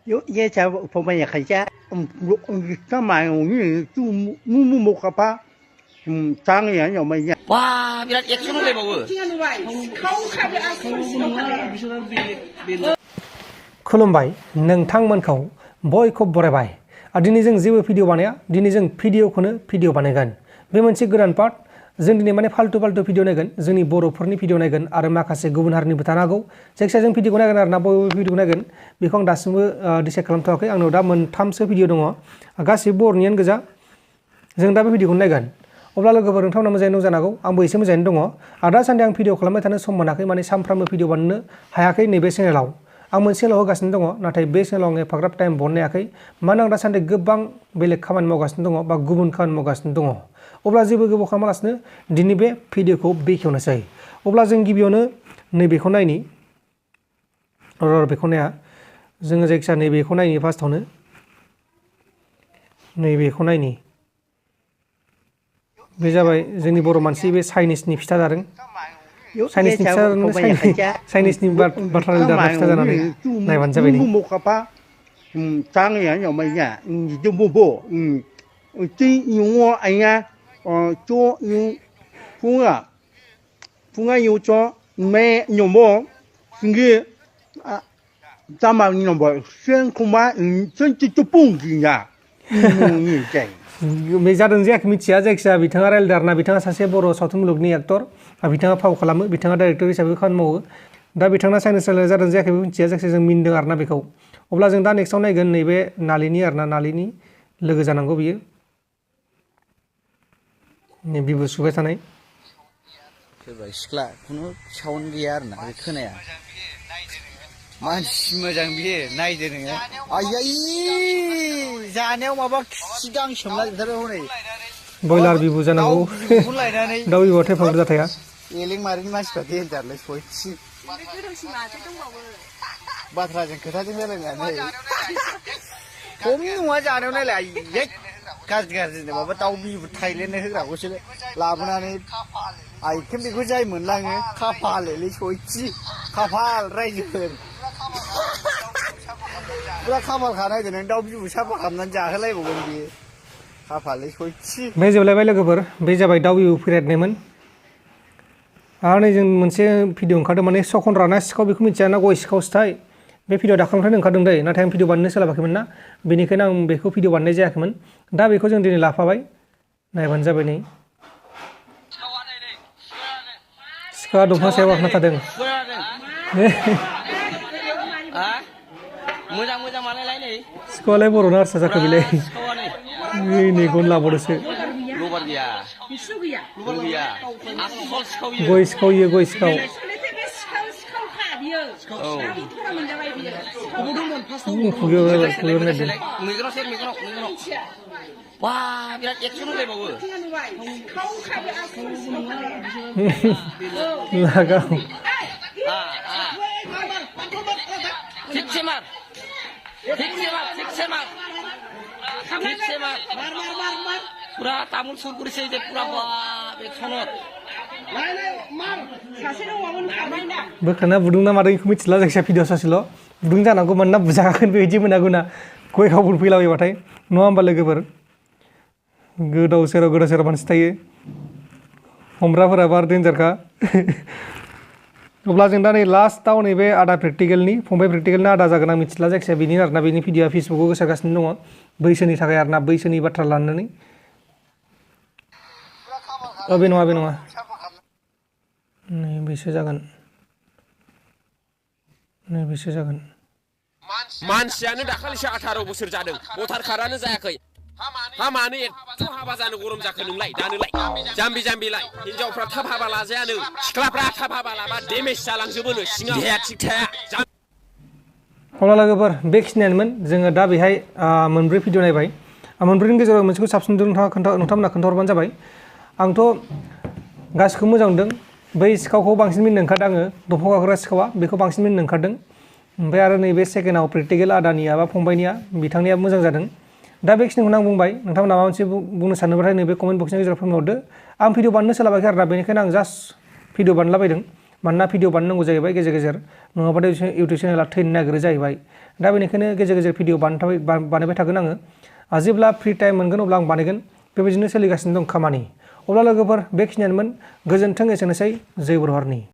Ye cha phong ya khaja ta ma ni tu mu ka pa tang ya yo ma ya 와, 비란 액션을 내먹어. खुलुमबाय नोंथांमोनखौ बयखौ बरायबाय दिनै जों जेबो video बानाया दिनै जों भिडिअखौनो भिडिअ बानायगोन बे मोनसे गोदान पार्ट जों दिनै माने फाल्तु भिडिअ नायगोन जोंनि बर'फोरनि भिडिअ नायगोन आरो माखासे गुबुन हारिनिबो थानो हागौ जायखिजाया जों भिडिअखौ नायगोन आरोना बयबो भिडिअखौ नायगोन बेखौ आं दासिमबो डिसाइड खालामथ'वाखै आंनाव दा मोनथामसो भिडिअ दङ गासिबो बर'नियानो गोजा जों दा बे भिडिअखौ नायगोन अब्ला लोगोफोर नोंथांमोना मोजाङै दं जानो हागौ आंबो एसे मोजाङैनो दङ आरो दासान्दि आं भिडिअ खालामबाय थानो सम मोनाखै माने सानफ्रामबो भिडिअ बानायनो हायाखै नैबे चेनेलाव आं मोनसेल' होगासिनो दङ नाथाय बे चेनेलाव आं एफाग्राब टाइम बहननो हायाखै मानो आं दासान्दि गोबां बेलेग खामानि मावगासिनो दङ बा गुबुन खामानि मावगासिनो दङ अब्ला जेबो गोबाव खालामालासिनो दिनै बे भिडिअखौ बेखेवनोसै अब्ला जों गिबियावनो नैबेखौ नायनि बेखौ नाया जोङो जायखिजाया नैबेखौ नायनि फार्स्टआवनो नैबेखौ नायनि बे जाबाय जोंनि बर' मानसि बे चाइनिसनि फिथा जादों चाइनिसनि फिथा चाइनिसनि बाथ्रा रायलायना फिथा जानानै नायबानो जाबाय mu ka pa tang ya yo ma ya ju bo ti yu wo ai ya cho yu fu yu cho me nyo mo ngi ta ma nyo bo shen ku ma chen chi chu pung ji ya ni zai बे जादों जायाखै मिथिया जायखिजाया बिथाङा रायलायदों आरोना बिथाङा सासे बर' सावथुन मुलुगनि एक्टर बिथाङा फाव खालामो बिथाङा डाइरेक्टर हिसाबै खामानि मावो दा बिथाङा चाइनिस रायलायनाय जादों जायाखै मिथिया जायखिजाया जों मिनदों आरोना बेखौ अब्ला जों दा नेक्स्टआव नायगोन नैबे नालिनि आरोना नालिनि लोगो जानांगौ बियो बिबु सुबाय थानाय सोरबा सिख्ला खुनु साउन्ड गैया आरोना बे खोनाया मानसि मोजां बियो नायदो नोङो आयै जानायाव माबा सिगां सोमला जोबथारबाय हनै बयलार बिबु जानांगौ दाउ बिबुआ थेफाग्रा जाथाया एलें मारिनि मानसिफ्रा देनजारलै सयथि बाथ्राजों खोथाजों रायलायनानै खम नङा जानायाव नायलाय आयै गाज्रि माबा दाउ बिबु थाइलेण्ड होग्राखौसो लाबोनानै आइटेम बेखौ जाय मोनलाङो खाफाललै सयथि खाफाल रायजोफोर पुरा खाफाल खानायदो नों दाउ बिबु साफा खालामनानै जाहोलायबावगोन बियो खाफाललै सयथि बे जोबलायबाय लोगोफोर बे जाबाय दाउ बिबु फेरेदनायमोन आरो नै जों मोनसे भिडिअ ओंखारदों माने सखनद्रा ना सिखाव बेखौ मिथिया ना गय सिखावसोथाय बे भिडिअ दाखालिनिफ्रायनो ओंखारदों दै नाथाय आं भिडिअ बानायनो सोलाबाखैमोन ना बेनिखायनो आं बेखौ भिडिअ बानायनाय जायाखैमोन दा बेखौ जों दिनै लाफाबाय नायबानो जाबाय नै सिखावा दंफां सायाव गाखोना थादों मोजां मोजां मालायलाय नै सिखावालाय बर'ना हारसा जाखो बेलाय नै गन लाबावदोसो लबार गैया गैया गय सिखाव इयो गय सिखाव 와, 비란 액션을 내먹어. लागाव 틱체맛 पुरा तामुल सुरकुरिसै जे पुरा बा बे सनत बोखाना बुदुं ना मादों बेखौ मिथिला जायखिजाया भिडिअ सासेल' बुदुं जानांगौ मानोना बुजागाखोन बेबायदि मोनागौना गय खावफोर फैलाबायबाथाय नङा होमबा लोगोफोर गोदाव सेराव मानसि थायो हमग्राफोराबो आरो डेन्जारखा अब्ला जों दा नै लास्टआव नैबे आदा प्रेक्टिकेलनि फंबाय प्रेक्टिकेलनि आदा जागोन आं मिथिला जायखिजाया बेनि आरोना बेनि भिडिअआ फेसबुकाव गोसारगासिनो दङ बैसोनि थाखाय आरोना बैसोनि बाथ्रा लानानै बे नङा नै बैसो जागोन मानसियानो दाखालिसो 18 बोसोर जादों भटार कार्डआनो जायाखै हामानो एथ' हाबा जानो गरम जाखो नोंलाय दानोलाय जाम्बिलाय हिनजावफ्रा थाब हाबा लाजायानो सिख्लाफ्रा थाब हाबा लाबा डेमेज जालांजोबोनो सिङाव देहाया थिग थाया अब्ला लोगोफोर बेखिनियानोमोन जोङो दा बेहाय मोनब्रै भिडिअ नायबाय मोनब्रैनि गेजेराव मोनसेखौ साबसिन नोंथांमोना खोन्थाहरबानो जाबाय आंथ' गासिखौबो मोजां मोनदों बै सिखावखौ बांसिन मिनिनो ओंखारदों आङो दंफां गाखोग्रा सिखावा बेखौ बांसिन मिनिनो ओंखारदों ओमफ्राय आरो नैबे सेकेन्डआव प्रेक्टिकेल आदानिया बा फंबायनिया बिथांनिया मोजां जादों दा बेखिनिखौनो आं बुंबाय नोंथांमोना माबा मोनसे बुंनो सानोबाथाय नैबे कमेन्ट बक्सनि गेजेराव फोरमायहरदो आं भिडिअ बानायनो सोलाबाखै आरोना बेनिखायनो आं जास्ट भिडिअ बानायलाबायदों मानोना भिडिअ बानायनांगौ जाहैबाय गेजेर गेजेर नङाबाथाय इउटुब चेनेला थैनो नागिरो जाहैबाय दा बेनिखायनो गेजेर गेजेर भिडिअ बानायबाय थागोन आङो जेब्ला फ्रि टाइम मोनगोन अब्ला आं बानायगोन बेबायदिनो सोलिगासिनो दं खामानि अब्ला लोगोफोर बेखिनियानोमोन गोजोन्थों एसेनोसै जय बर' हारिनि